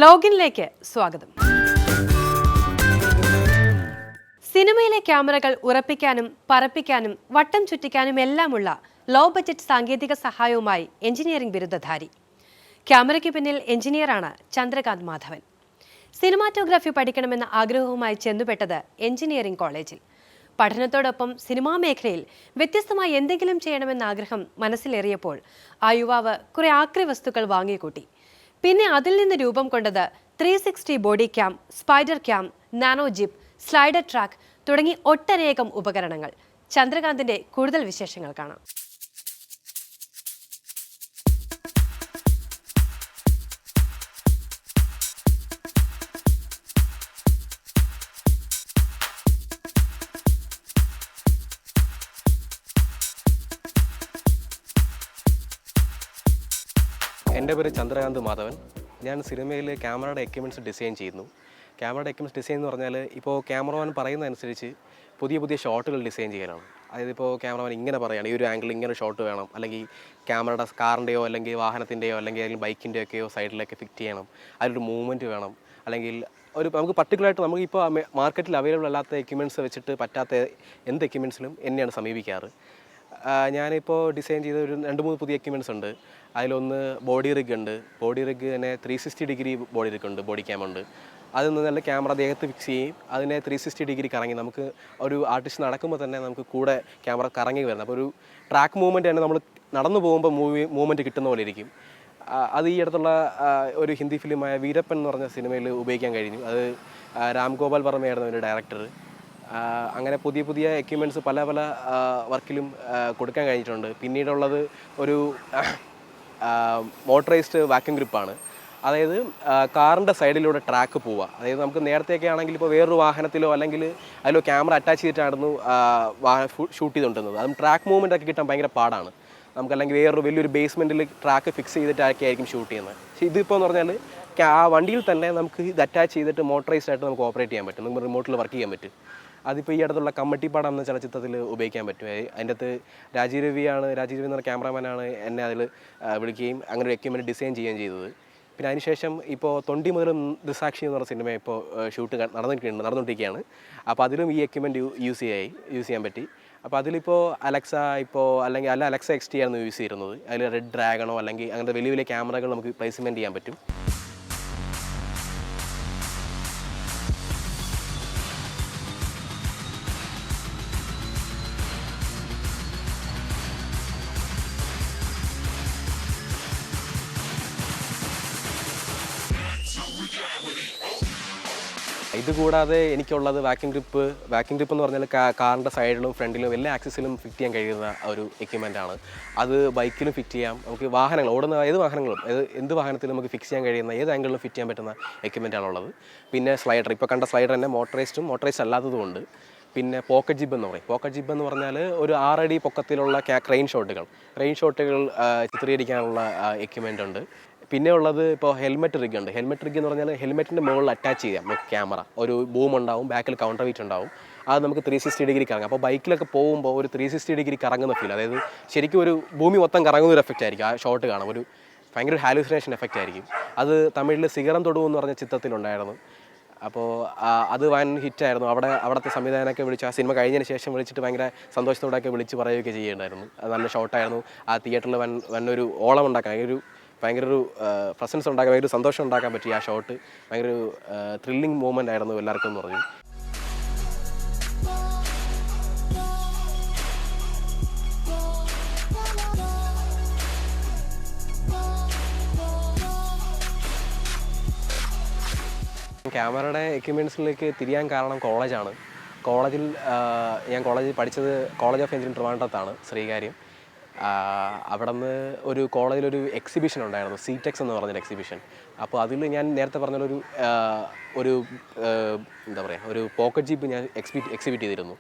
ലോഗിനിലേക്ക് സ്വാഗതം. സിനിമയിലെ ക്യാമറകൾ ഉറപ്പിക്കാനും പറപ്പിക്കാനും വട്ടം ചുറ്റിക്കാനും എല്ലാമുള്ള ലോ ബജറ്റ് സാങ്കേതിക സഹായവുമായി എഞ്ചിനീയറിംഗ് ബിരുദധാരി. ക്യാമറയ്ക്ക് പിന്നിൽ എഞ്ചിനീയറാണ് ചന്ദ്രകാന്ത് മാധവൻ. സിനിമാറ്റോഗ്രാഫി പഠിക്കണമെന്ന ആഗ്രഹവുമായി ചെന്നുപെട്ടത് എഞ്ചിനീയറിംഗ് കോളേജിൽ. പഠനത്തോടൊപ്പം സിനിമാ മേഖലയിൽ വ്യത്യസ്തമായി എന്തെങ്കിലും ചെയ്യണമെന്ന ആഗ്രഹം മനസ്സിലേറിയപ്പോൾ ആ യുവാവ് കുറെ ആക്രി വസ്തുക്കൾ വാങ്ങിക്കൂട്ടി. പിന്നെ അതിൽ നിന്ന് രൂപം കൊണ്ടത് 360 body cam, spider cam, nano zip, slider track തുടങ്ങി ഒട്ടനേകം ഉപകരണങ്ങൾ. ചന്ദ്രകാന്തിന്റെ കൂടുതൽ വിശേഷങ്ങൾ കാണാം. എൻ്റെ പേര് ചന്ദ്രകാന്ത് മാധവൻ. ഞാൻ സിനിമയിൽ ക്യാമറയുടെ എക്യുപ്മെൻറ്റ്സ് ഡിസൈൻ ചെയ്യുന്നു. ക്യാമറയുടെ എക്യുപ്മെൻറ്റ്സ് ഡിസൈൻ എന്ന് പറഞ്ഞാൽ ഇപ്പോൾ ക്യാമറമാൻ പറയുന്നതനുസരിച്ച് പുതിയ ഷോട്ടുകൾ ഡിസൈൻ ചെയ്യലാണ്. അതായത് ഇപ്പോൾ ക്യാമറമാൻ ഇങ്ങനെ പറയുകയാണ്, ഈ ഒരു ആംഗിൾ ഇങ്ങനെ ഷോട്ട് വേണം, അല്ലെങ്കിൽ ക്യാമറയുടെ കാറിൻ്റെയോ അല്ലെങ്കിൽ വാഹനത്തിൻ്റെയോ അല്ലെങ്കിൽ അതിൽ ബൈക്കിൻ്റെയൊക്കെയോ സൈഡിലൊക്കെ ഫിറ്റ് ചെയ്യണം, അതിലൊരു മൂവ്മെൻറ്റ് വേണം, അല്ലെങ്കിൽ നമുക്ക് പർട്ടിക്കുലറായിട്ട് നമുക്കിപ്പോൾ മാർക്കറ്റിൽ അവൈലബിൾ അല്ലാത്ത എക്യുപ്മെൻറ്റ്സ് വെച്ചിട്ട് പറ്റാത്ത എന്ത് എക്യുപ്മെൻറ്റ്സിലും എന്നെയാണ് സമീപിക്കാറ്. ഞാനിപ്പോൾ ഡിസൈൻ ചെയ്ത ഒരു 2-3 പുതിയ എക്യുപ്മെൻറ്റ്സ് ഉണ്ട്. അതിലൊന്ന് ബോഡി റിഗ് ഉണ്ട്. ബോഡി റിഗ് തന്നെ 360 ഡിഗ്രി ബോഡി റിഗ് ഉണ്ട്, ബോഡി ക്യാം ഉണ്ട്. അതിൽ നിന്ന് നല്ല ക്യാമറ ദേഹത്ത് ഫിക്സ് ചെയ്യും, അതിനെ 360 ഡിഗ്രി കറങ്ങി നമുക്ക് ഒരു ആർട്ടിസ്റ്റ് നടക്കുമ്പോൾ തന്നെ നമുക്ക് കൂടെ ക്യാമറ കറങ്ങി വരുന്നത്. അപ്പോൾ ഒരു ട്രാക്ക് മൂവ്മെൻറ്റ് തന്നെ നമ്മൾ നടന്നു പോകുമ്പോൾ മൂവ്മെൻറ്റ് കിട്ടുന്ന പോലെ ഇരിക്കും. അത് ഈ അടുത്തുള്ള ഒരു ഹിന്ദി ഫിലിമായ വീരപ്പൻ എന്ന് പറഞ്ഞ സിനിമയിൽ ഉപയോഗിക്കാൻ കഴിഞ്ഞു. അത് രാം ഗോപാൽ വർമ്മയായിരുന്നു അതിൻ്റെ ഡയറക്ടർ. അങ്ങനെ പുതിയ എക്യുപ്മെൻറ്റ്സ് പല വർക്കിലും കൊടുക്കാൻ കഴിഞ്ഞിട്ടുണ്ട്. പിന്നീടുള്ളത് ഒരു മോട്ടറൈസ്ഡ് വാക്യൂം ഗ്രിപ്പാണ്. അതായത് കാറിൻ്റെ സൈഡിലൂടെ ട്രാക്ക് പോവുക. അതായത് നമുക്ക് നേരത്തെയൊക്കെ ആണെങ്കിൽ ഇപ്പോൾ വേറൊരു വാഹനത്തിലോ അല്ലെങ്കിൽ അതിലോ ക്യാമറ അറ്റാച്ച് ചെയ്തിട്ടായിരുന്നു ഷൂട്ട് ചെയ്തുകൊണ്ടിരുന്നത്. അതും ട്രാക്ക് മൂവ്മെൻ്റ് ഒക്കെ കിട്ടാൻ ഭയങ്കര പാടാണ്. നമുക്കല്ലെങ്കിൽ വേറൊരു വലിയൊരു ബേസ്മെൻറ്റിൽ ട്രാക്ക് ഫിക്സ് ചെയ്തിട്ടൊക്കെ ആയിരിക്കും ഷൂട്ട് ചെയ്യുന്നത്. പക്ഷേ ഇതിപ്പോൾ എന്ന് പറഞ്ഞാൽ ആ വണ്ടിയിൽ തന്നെ നമുക്ക് ഇത് അറ്റാച്ച് ചെയ്തിട്ട് മോട്ടറൈസ്ഡ് ആയിട്ട് നമുക്ക് ഓപ്പറേറ്റ് ചെയ്യാൻ പറ്റും, നമുക്ക് റിമോട്ടിൽ വർക്ക് ചെയ്യാൻ പറ്റും. അതിപ്പോൾ ഈ അടുത്തുള്ള കമ്മട്ടിപ്പാടം എന്ന ചലച്ചിത്രത്തിൽ ഉപയോഗിക്കാൻ പറ്റും. അതിൻ്റെ അകത്ത് രാജീവ് രവി എന്ന് പറഞ്ഞ ക്യാമറാമാനാണ് എന്നെ അതിൽ വിളിക്കുകയും അങ്ങനെ ഒരു എക്യുപ്മെൻറ്റ് ഡിസൈൻ ചെയ്യുകയും ചെയ്തത്. പിന്നെ അതിനുശേഷം ഇപ്പോൾ തൊണ്ടി മുതലും ദൃസാക്ഷി എന്ന് പറഞ്ഞ സിനിമ ഇപ്പോൾ ഷൂട്ട് നടന്നുകൊണ്ടിരിക്കുകയാണ്. അപ്പോൾ അതിലും ഈ എക്യുപ്മെൻറ്റ് യൂസ് ചെയ്യാൻ പറ്റി. അപ്പോൾ അതിലിപ്പോൾ അലക്സ അല്ലെങ്കിൽ അലക്സ XT ആയിരുന്നു യൂസ് ചെയ്യുന്നത്. അതിൽ റെഡ് ഡ്രാഗണോ അല്ലെങ്കിൽ അങ്ങനത്തെ വലിയ ക്യാമറകൾ നമുക്ക് പ്ലേസ്മെൻറ്റ് ചെയ്യാൻ പറ്റും. ഇതുകൂടാതെ എനിക്കുള്ളത് വാക്യൂം ഗ്രിപ്പ് എന്ന് പറഞ്ഞാൽ കാറിൻ്റെ സൈഡിലും ഫ്രണ്ടിലും എല്ലാ ആക്സിസിലും ഫിറ്റ് ചെയ്യാൻ കഴിയുന്ന ഒരു എക്യുപ്മെൻ്റാണ്. അത് ബൈക്കിലും ഫിറ്റ് ചെയ്യാം, നമുക്ക് ഓടുന്ന ഏത് വാഹനങ്ങളും എന്ത് വാഹനത്തിലും നമുക്ക് ഫിക്സ് ചെയ്യാൻ കഴിയുന്ന ഏത് ആംഗിളിലും ഫിറ്റ് ചെയ്യാൻ പറ്റുന്ന എക്യുപ്മെൻ്റാണുള്ളത്. പിന്നെ സ്ലൈഡർ, ഇപ്പോൾ കണ്ട സ്ലൈഡർ തന്നെ മോട്ടറൈസ്ഡ് അല്ലാത്തതുകൊണ്ട്. പിന്നെ പോക്കറ്റ് ജിബ് എന്ന് പറഞ്ഞാൽ ഒരു 6 അടി പൊക്കത്തിലുള്ള ക്രെയിൻ ഷോട്ടുകൾ ചിത്രീകരിക്കാനുള്ള എക്യുപ്മെൻ്റ് ഉണ്ട്. പിന്നെ ഉള്ളത് ഇപ്പോൾ ഹെൽമെറ്റ് റിഗ് എന്ന് പറഞ്ഞാൽ ഹെൽമെറ്റിൻ്റെ മുകളിൽ അറ്റാച്ച് ചെയ്യാം നമുക്ക് ക്യാമറ. ഒരു ബൂം ഉണ്ടാവും, ബാക്കിൽ കൗണ്ടർ വെയിറ്റ് ഉണ്ടാവും. അത് നമുക്ക് 360 ഡിഗ്രി കറങ്ങാം. അപ്പോൾ ബൈക്കിലൊക്കെ പോകുമ്പോൾ ഒരു 360 ഡിഗ്രി കറങ്ങുന്ന ഫീൽ, അതായത് ശരിക്കും ഒരു ഭൂമി മൊത്തം കറങ്ങുന്ന ഒരു എഫക്റ്റ് ആയിരിക്കും. ആ ഷോട്ട് കാണാം, ഒരു ഭയങ്കര ഹാലൂസിനേഷൻ എഫക്റ്റ് ആയിരിക്കും. അത് തമിഴിൽ സിഗരം തൊടു എന്ന് പറഞ്ഞ ചിത്രത്തിലുണ്ടായിരുന്നു. അപ്പോൾ അത് വൻ ഹിറ്റായിരുന്നു. അവിടുത്തെ സംവിധാനമൊക്കെ വിളിച്ച് ആ സിനിമ കഴിഞ്ഞതിന് ശേഷം വിളിച്ചിട്ട് ഭയങ്കര സന്തോഷത്തോടെയൊക്കെ വിളിച്ച് പറയുകയൊക്കെ ചെയ്യുന്നുണ്ടായിരുന്നു. അത് നല്ല ഷോട്ടായിരുന്നു. ആ തിയേറ്ററിൽ വന്നൊരു ഓളം ഉണ്ടാക്കാൻ ഭയങ്കര ഒരു പ്രസൻസ് ഉണ്ടാക്കാൻ, ഭയങ്കര സന്തോഷം ഉണ്ടാക്കാൻ പറ്റി. ആ ഷോട്ട് ഭയങ്കര ഒരു ത്രില്ലിംഗ് മൂവ്മെൻ്റ് ആയിരുന്നു എല്ലാവർക്കും എന്ന് പറഞ്ഞു. ക്യാമറയുടെ എക്യുപ്മെൻറ്റ്സിലേക്ക് തിരിയാൻ കാരണം കോളേജാണ്. ഞാൻ പഠിച്ചത് കോളേജ് ഓഫ് എഞ്ചിനീയറിംഗ് ട്രിവാൻഡ്രത്താണ്, ശ്രീകാര്യം. അവിടെ നിന്ന് ഒരു കോളേജിലൊരു എക്സിബിഷൻ ഉണ്ടായിരുന്നു, CTEX എന്ന് പറഞ്ഞൊരു എക്സിബിഷൻ. അപ്പോൾ അതിൽ ഞാൻ നേരത്തെ പറഞ്ഞൊരു ഒരു പോക്കറ്റ് ജീപ്പ് ഞാൻ എക്സിബിറ്റ് ചെയ്തിരുന്നു.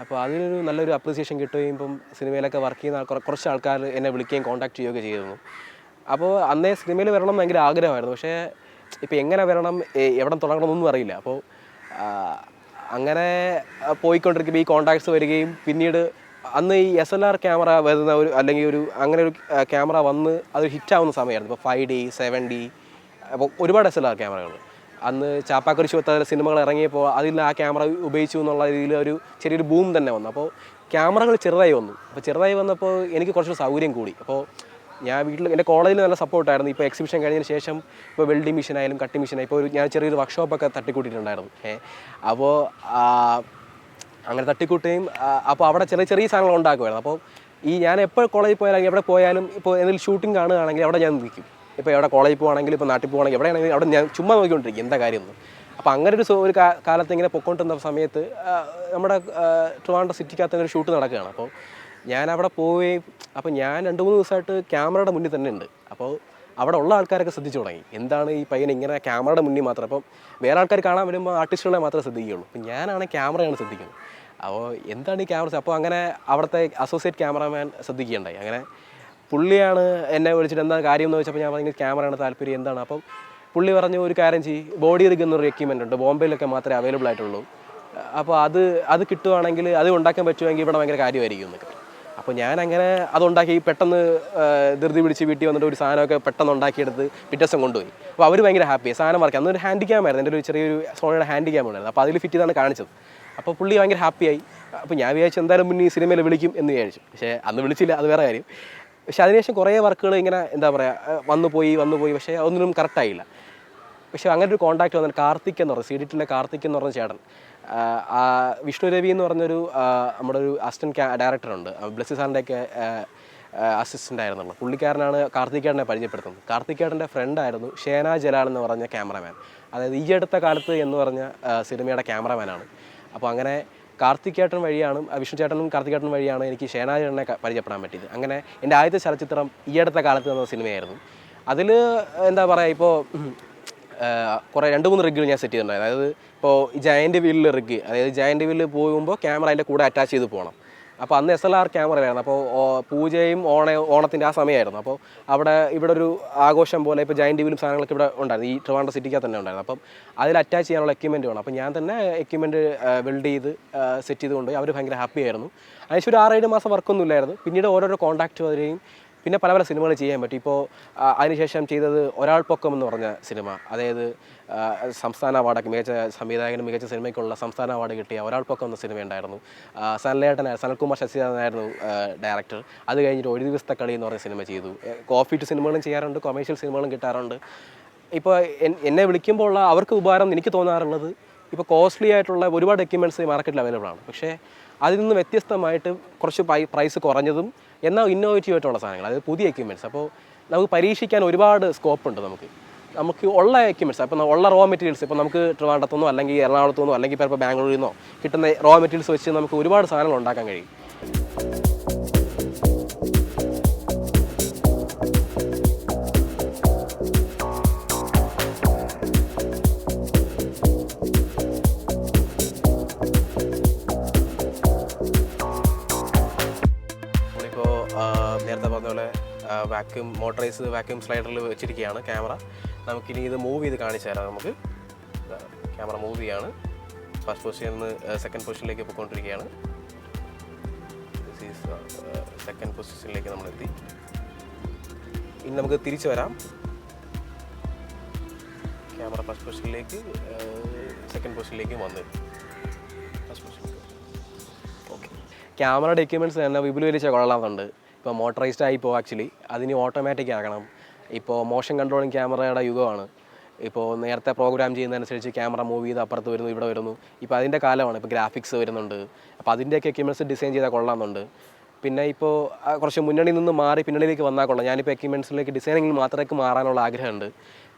അപ്പോൾ അതിനൊരു നല്ലൊരു അപ്രിസിയേഷൻ കിട്ടുകയും ഇപ്പം സിനിമയിലൊക്കെ വർക്ക് ചെയ്യുന്ന കുറച്ച് ആൾക്കാർ എന്നെ വിളിക്കുകയും കോൺടാക്ട് ചെയ്യുകയൊക്കെ ചെയ്തിരുന്നു. അപ്പോൾ അന്നേ സിനിമയിൽ വരണം ഭയങ്കര ആഗ്രഹമായിരുന്നു. പക്ഷേ ഇപ്പോൾ എങ്ങനെ വരണം, എവിടെ തുടങ്ങണമെന്നൊന്നും അറിയില്ല. അപ്പോൾ അങ്ങനെ പോയിക്കൊണ്ടിരിക്കുമ്പോൾ ഈ കോൺടാക്ട്സ് വരികയും പിന്നീട് അന്ന് ഈ SLR ക്യാമറ വരുന്ന അല്ലെങ്കിൽ അങ്ങനെ ഒരു ക്യാമറ വന്ന് അത് ഹിറ്റാവുന്ന സമയമായിരുന്നു. ഇപ്പോൾ 5D 7D അപ്പോൾ ഒരുപാട് SLR ക്യാമറകൾ അന്ന് ചാപ്പാക്കുരിശ് ഒത്ത സിനിമകൾ ഇറങ്ങിയപ്പോൾ അതിൽ ആ ക്യാമറ ഉപയോഗിച്ചു എന്നുള്ള രീതിയിൽ ഒരു ചെറിയൊരു ബൂം തന്നെ വന്നു. അപ്പോൾ ക്യാമറകൾ ചെറുതായി വന്നു. അപ്പോൾ ചെറുതായി വന്നപ്പോൾ എനിക്ക് കുറച്ച് സൗകര്യം കൂടി. അപ്പോൾ ഞാൻ വീട്ടിൽ എൻ്റെ കോളേജിൽ നല്ല സപ്പോർട്ടായിരുന്നു. ഇപ്പോൾ എക്സിബിഷൻ കഴിഞ്ഞതിന് ശേഷം ഇപ്പോൾ വെൽഡിങ് മെഷീനായാലും കട്ടിങ് മെഷീനായി ഇപ്പോൾ ഞാൻ ചെറിയൊരു വർക്ക്ഷോപ്പൊക്കെ തട്ടിക്കൂട്ടിയിട്ടുണ്ടായിരുന്നു. അപ്പോൾ അങ്ങനെ തട്ടിക്കൂട്ടുകയും അപ്പോൾ അവിടെ ചെറിയ ചെറിയ സാധനങ്ങൾ ഉണ്ടാക്കുമായിരുന്നു. അപ്പോൾ ഞാൻ എപ്പോൾ കോളേജിൽ പോയാലും എവിടെ പോയാലും ഇപ്പോൾ എന്തെങ്കിലും ഷൂട്ടിംഗ് കാണുകയാണെങ്കിൽ അവിടെ ഞാൻ നിൽക്കും. ഇപ്പോൾ എവിടെ കോളേജിൽ പോകുകയാണെങ്കിൽ ഇപ്പോൾ നാട്ടിൽ പോകുകയാണെങ്കിൽ എവിടെയാണെങ്കിൽ അവിടെ ഞാൻ ചുമ്മാ നോക്കിക്കൊണ്ടിരിക്കും എന്താ കാര്യമൊന്നും. അപ്പോൾ അങ്ങനെ ഒരു കാലത്ത് ഇങ്ങനെ പൊയ്ക്കൊണ്ടിരുന്ന സമയത്ത് നമ്മുടെ ട്രിവാൻഡ്രം സിറ്റിക്കകത്ത് ഒരു ഷൂട്ട് നടക്കുകയാണ്. അപ്പോൾ ഞാൻ അവിടെ പോവുകയും അപ്പോൾ ഞാൻ 2-3 ദിവസമായിട്ട് ക്യാമറയുടെ മുന്നിൽ തന്നെ ഉണ്ട്. അപ്പോൾ അവിടെ ഉള്ള ആൾക്കാരൊക്കെ ശ്രദ്ധിച്ചു തുടങ്ങി എന്താണ് ഈ പയ്യൻ ഇങ്ങനെ ക്യാമറയുടെ മുന്നിൽ മാത്രം. അപ്പം വേറെ ആൾക്കാർ കാണാൻ വരുമ്പോൾ ആർട്ടിസ്റ്റുകളെ മാത്രമേ ശ്രദ്ധിക്കുകയുള്ളൂ. അപ്പം ഞാനാണെങ്കിൽ ക്യാമറയാണ് ശ്രദ്ധിക്കുന്നത്. അപ്പോൾ എന്താണ് ഈ ക്യാമറ. അപ്പോൾ അങ്ങനെ അവിടുത്തെ അസോസിയേറ്റ് ക്യാമറാമാൻ ശ്രദ്ധിക്കുകയുണ്ടായി. അങ്ങനെ പുള്ളിയാണ് എന്നെ വിളിച്ചിട്ട് എന്താ കാര്യം എന്ന് വെച്ചപ്പോൾ ഞാൻ പറഞ്ഞ ക്യാമറയാണ് താല്പര്യം എന്താണ്. അപ്പം പുള്ളി പറഞ്ഞു ഒരു കാര്യം ബോഡി റിഗ് എന്നൊരു എക്യുപ്മെൻ്റ് ഉണ്ട്, ബോംബെയിലൊക്കെ മാത്രമേ അവൈലബിൾ ആയിട്ടുള്ളൂ. അപ്പോൾ അത് കിട്ടുവാണെങ്കിൽ അത് ഉണ്ടാക്കാൻ പറ്റുമെങ്കിൽ ഇവിടെ ഭയങ്കര കാര്യമായിരിക്കും എന്നൊക്കെ. അപ്പോൾ ഞാനങ്ങനെ അതുണ്ടാക്കി പെട്ടെന്ന് ധൃതി പിടിച്ച് വീട്ടിൽ വന്നിട്ട് ഒരു സാധനമൊക്കെ പെട്ടെന്ന് ഉണ്ടാക്കിയെടുത്ത് പിറ്റേ ദിവസം കൊണ്ടുപോയി. അപ്പോൾ അവർ ഭയങ്കര ഹാപ്പി. സാധനം വർക്ക് അന്നൊരു ഹാൻഡ് ക്യാമായിരുന്നു, എൻ്റെ ഒരു ചെറിയൊരു സോണിയുടെ ഹാൻഡ് ക്യാമ ഉണ്ടായിരുന്നു. അപ്പോൾ അതിൽ ഫിറ്റ് ചെയ്താണ് കാണിച്ചത്. അപ്പോൾ പുള്ളി ഭയങ്കര ഹാപ്പിയായി. അപ്പോൾ ഞാൻ വിചാരിച്ചു എന്തായാലും മുന്നേ ഈ സിനിമയിൽ വിളിക്കും എന്ന് വിചാരിച്ചു. പക്ഷേ അന്ന് വിളിച്ചില്ല, അത് വേറെ കാര്യം. പക്ഷേ അതിനുശേഷം കുറേ വർക്കുകൾ ഇങ്ങനെ എന്താ പറയുക വന്നു പോയി പക്ഷേ അതൊന്നും കറക്റ്റായില്ല. പക്ഷേ അങ്ങനെ ഒരു കോൺടാക്ട് വന്നാൽ കാർത്തിക് എന്ന് പറഞ്ഞു, സീഡിറ്റിലെ കാർത്തിക് എന്ന് പറഞ്ഞ ചേട്ടൻ, വിഷ്ണു രവി എന്ന് പറഞ്ഞൊരു നമ്മുടെ ഒരു അസിസ്റ്റൻറ്റ് ഡയറക്ടറുണ്ട്, ബ്ലസ്സി സാറിൻ്റെയൊക്കെ അസിസ്റ്റൻ്റ് ആയിരുന്നുള്ളൂ. പുള്ളിക്കാരനാണ് കാർത്തികേട്ടനെ പരിചയപ്പെടുത്തുന്നത്. കാർത്തികേട്ടൻ്റെ ഫ്രണ്ടായിരുന്നു ഷേന ജലാൽ എന്ന് പറഞ്ഞ ക്യാമറമാൻ, അതായത് ഈ അടുത്ത കാലത്ത് എന്ന് പറഞ്ഞ സിനിമയുടെ ക്യാമറമാനാണ്. അപ്പോൾ അങ്ങനെ കാർത്തികേട്ടൻ വഴിയാണ്, വിഷ്ണു ചേട്ടനും കാർത്തികേട്ടൻ വഴിയാണ് എനിക്ക് ഷേന ചേട്ടനെ പരിചയപ്പെടാൻ പറ്റിയത്. അങ്ങനെ എൻ്റെ ആദ്യത്തെ ചലച്ചിത്രം ഈ അടുത്ത കാലത്ത് എന്ന സിനിമയായിരുന്നു. അതിൽ എന്താ പറയുക, ഇപ്പോൾ കുറേ 2-3 റിഗുകൾ ഞാൻ സെറ്റ് ചെയ്തിട്ടുണ്ടായിരുന്നു. അതായത് ഇപ്പോൾ ജയൻ്റ് വീലിൽ റിഗ്, അതായത് ജയൻ്റ് വീലിൽ പോകുമ്പോൾ ക്യാമറ അതിൻ്റെ കൂടെ അറ്റാച്ച് ചെയ്ത് പോകണം. അപ്പോൾ അന്ന് SLR ക്യാമറയായിരുന്നു. അപ്പോൾ പൂജയും ഓണത്തിൻ്റെ ആ സമയമായിരുന്നു. അപ്പോൾ ഇവിടെ ഒരു ആഘോഷം പോലെ ഇപ്പോൾ ജയൻ്റ് വീലും സാധനങ്ങളൊക്കെ ഇവിടെ ഉണ്ടായിരുന്നു, ഈ ട്രിവാൻഡ്രം സിറ്റിക്കകത്ത് തന്നെ ഉണ്ടായിരുന്നു. അപ്പം അതിൽ അറ്റാച്ച് ചെയ്യാനുള്ള എക്യുപ്മെൻറ്റ് വേണം. അപ്പോൾ ഞാൻ തന്നെ എക്യുപ്മെൻറ്റ് വെൽഡ് ചെയ്ത് സെറ്റ് ചെയ്തുകൊണ്ട് അവർ ഭയങ്കര ഹാപ്പി ആയിരുന്നു. അതിനുശേഷം ഒരു 6-7 മാസം വർക്കൊന്നും ഇല്ലായിരുന്നു. പിന്നീട് ഓരോരോ കോൺടാക്റ്റ് വരികയും പിന്നെ പല സിനിമകൾ ചെയ്യാൻ പറ്റും. ഇപ്പോൾ അതിനുശേഷം ചെയ്തത് ഒരാൾ പൊക്കം എന്ന് പറഞ്ഞ സിനിമ, അതായത് സംസ്ഥാന അവാർഡൊക്കെ മികച്ച സംവിധായകനും മികച്ച സിനിമയ്ക്കുള്ള സംസ്ഥാന അവാർഡ് കിട്ടിയ ഒരാൾ പൊക്കം എന്ന സിനിമ ഉണ്ടായിരുന്നു. സനൽകുമാർ ശശിധരനായിരുന്നു ഡയറക്ടർ. അത് കഴിഞ്ഞിട്ട് ഒരു ദിവസത്തെ കളി എന്ന് പറഞ്ഞ സിനിമ ചെയ്തു. കോഫി ടു സിനിമകളും ചെയ്യാറുണ്ട്, കൊമേഴ്ഷ്യൽ സിനിമകളും കിട്ടാറുണ്ട്. ഇപ്പോൾ എന്നെ വിളിക്കുമ്പോൾ അവർക്ക് ഉപകാരം എനിക്ക് തോന്നാറുള്ളത്, ഇപ്പോൾ കോസ്റ്റ്ലി ആയിട്ടുള്ള ഒരുപാട് എക്യുപ്മെൻറ്റ്സ് മാർക്കറ്റിൽ അവൈലബിൾ ആണ്. പക്ഷേ അതിൽ നിന്ന് വ്യത്യസ്തമായിട്ട് കുറച്ച് പ്രൈസ് കുറഞ്ഞതും എന്നാൽ ഇന്നോവേറ്റീവ് ആയിട്ടുള്ള സാധനങ്ങൾ, അതായത് പുതിയ എക്യുപ്മെൻറ്റ്സ്. അപ്പോൾ നമുക്ക് പരീക്ഷിക്കാൻ ഒരുപാട് സ്കോപ്പ് ഉണ്ട്. നമുക്ക് ഉള്ള എക്യുപ്മെൻറ്റ്സ്, അപ്പോൾ ഉള്ള റോ മെറ്റീരിയൽസ്, ഇപ്പോൾ നമുക്ക് ട്രിവാൻഡ്രത്തുനിന്നോ അല്ലെങ്കിൽ എറണാകുളത്തുനിന്നോ അല്ലെങ്കിൽ ഇപ്പോൾ ബാംഗ്ലൂരിൽ നിന്നോ കിട്ടുന്ന റോ മെറ്റീരിയൽസ് വെച്ച് നമുക്ക് ഒരുപാട് സാധനങ്ങൾ ഉണ്ടാക്കാൻ കഴിയും. നേരത്തെ പറഞ്ഞ പോലെ മോട്ടറൈസ് വാക്യൂം സ്ലൈഡറിൽ വെച്ചിരിക്കുകയാണ് ക്യാമറ. നമുക്കിനി ഇത് മൂവ് ചെയ്ത് കാണിച്ചു തരാം. നമുക്ക് ക്യാമറ മൂവ് ചെയ്യാണ്. ഫസ്റ്റ് പൊസിഷനിൽ നിന്ന് സെക്കൻഡ് പൊസിഷനിലേക്ക് പോയിക്കൊണ്ടിരിക്കുകയാണ്. സെക്കൻഡ് പൊസിഷനിലേക്ക് നമ്മളെത്തി. ഇനി നമുക്ക് തിരിച്ചു വരാം. ക്യാമറ ഫസ്റ്റ് പൊസിഷനിലേക്ക് സെക്കൻഡ് പൊസിഷനിലേക്ക് വന്നു. ഫസ്റ്റ് പൊസിഷനിലേക്ക് ഓക്കെ. ക്യാമറയുടെ എക്യുപ്മെൻറ്റ്സ് തന്നെ വിപുലീകരിച്ച കൊള്ളാമെന്നുണ്ട്. ഇപ്പോൾ മോട്ടറൈസ്ഡ് ആയിപ്പോൾ ആക്ച്വലി അതിന് ഓട്ടോമാറ്റിക് ആക്കണം. ഇപ്പോൾ മോഷൻ കൺട്രോളിങ് ക്യാമറയുടെ യുഗമാണ്. ഇപ്പോൾ നേരത്തെ പ്രോഗ്രാം ചെയ്യുന്നതനുസരിച്ച് ക്യാമറ മൂവ് ചെയ്ത് അപ്പുറത്ത് വരുന്നു, ഇവിടെ വരുന്നു. ഇപ്പോൾ അതിൻ്റെ കാലമാണ്. ഇപ്പോൾ ഗ്രാഫിക്സ് വരുന്നുണ്ട്. അപ്പോൾ അതിൻ്റെയൊക്കെ എക്യുപ്മെൻറ്റ്സ് ഡിസൈൻ ചെയ്താൽ കൊള്ളാമെന്നുണ്ട്. പിന്നെ ഇപ്പോൾ കുറച്ച് മുന്നണിയിൽ നിന്ന് മാറി പിന്നണിയിലേക്ക് വന്നാൽ കൊള്ളാം. ഞാനിപ്പോൾ എക്യുപ്മെൻറ്റ്സിലേക്ക് ഡിസൈനിങ്ങിൽ മാത്രമേ മാറാനുള്ള ആഗ്രഹമുണ്ട്.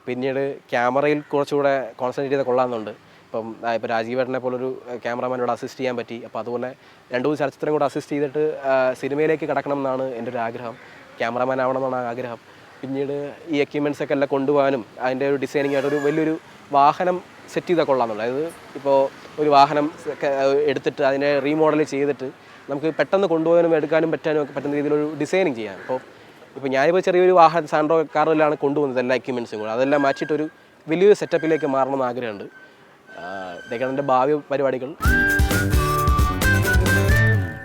പിന്നീട് ക്യാമറയിൽ കുറച്ചുകൂടെ കോൺസെൻട്രേറ്റ് ചെയ്താൽ കൊള്ളാമെന്നുണ്ട്. ഇപ്പോൾ രാജീവേട്ടനെ പോലൊരു ക്യാമറാമാനോട് അസിസ്റ്റ് ചെയ്യാൻ പറ്റി. അപ്പോൾ അതുപോലെ 2-3 ചലച്ചിത്രം കൂടെ അസിസ്റ്റ് ചെയ്തിട്ട് സിനിമയിലേക്ക് കടക്കണം എന്നാണ് എൻ്റെ ഒരു ആഗ്രഹം. ക്യാമറാമാൻ ആവണം എന്നാണ് ആഗ്രഹം. പിന്നീട് ഈ എക്യുപ്മെൻറ്റ്സൊക്കെ എല്ലാം കൊണ്ടുപോകാനും അതിൻ്റെ ഒരു ഡിസൈനിങ് ആയിട്ട് ഒരു വലിയൊരു വാഹനം സെറ്റ് ചെയ്താൽ കൊള്ളാമെന്നുള്ളത്. അതായത് ഇപ്പോൾ ഒരു വാഹനം എടുത്തിട്ട് അതിനെ റീമോഡൽ ചെയ്തിട്ട് നമുക്ക് പെട്ടെന്ന് കൊണ്ടുപോകാനും എടുക്കാനും പറ്റാനും ഒക്കെ പറ്റുന്ന രീതിയിലൊരു ഡിസൈനിങ് ചെയ്യാൻ. ഇപ്പോൾ ഞാനിപ്പോൾ ചെറിയൊരു സാൻഡ്രോ കാറിലാണ് കൊണ്ടുപോകുന്നത് എല്ലാ എക്യുപ്മെൻറ്റ്സും കൂടെ. അതെല്ലാം മാറ്റിയിട്ടൊരു വലിയൊരു സെറ്റപ്പിലേക്ക് മാറണമെന്ന് ആഗ്രഹമുണ്ട്. ഇതൊക്കെയാണ് എൻ്റെ ഭാവി പരിപാടികൾ.